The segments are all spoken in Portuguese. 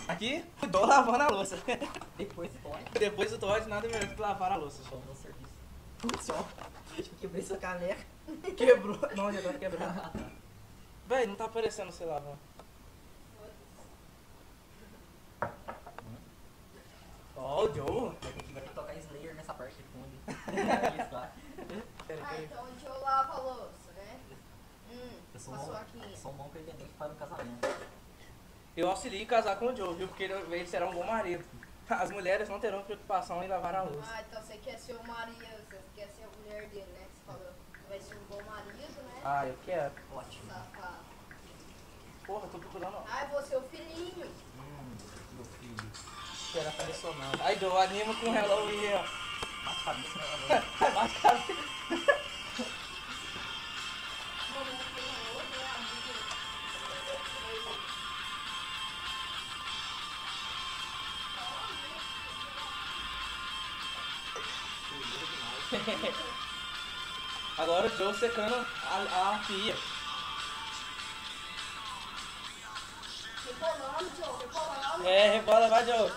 Aqui, tô lavando a louça. Depois do Todd. Depois do Todd, nada melhor que lavar a louça. Só no serviço. Só. Acho que quebrei sua caneca. Quebrou. Não, já tá quebrando. Véi, não tá aparecendo você lavando. Ó, o Joe. Vai ter que tocar Slayer nessa parte de fundo. Isso, vai. Então o Joe lava a louça, né? Eu sou Passou um, aqui. sou um bom pretendente para um casamento. Eu auxilio em casar com o Joe, viu? Porque ele será um bom marido. As mulheres não terão preocupação em lavar a louça. Ah, então você quer ser o marido, você quer ser a mulher dele, né? Você falou que vai ser um bom marido, né? Ah, eu quero. Ótimo. Safado. Porra, tô procurando. Ai, você é o filhinho. Meu filho. Espera aparecer não. Aí, Joe, anima com o Halloween, ó. Bate cabeça, né? Bate cabeça. Agora o Joe secando a pia. Rebolando, Joe, rebolando. É, rebola, vai, Joe.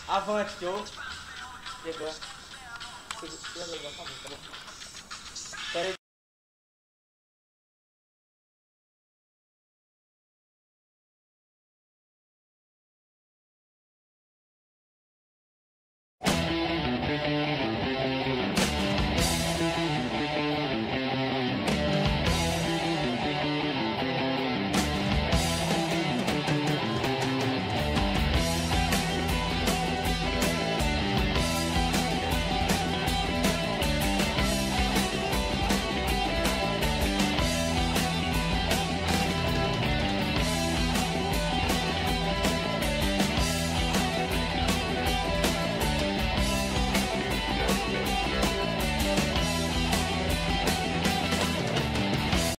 Avante, Joe. Chegou. Chegou, tá bom.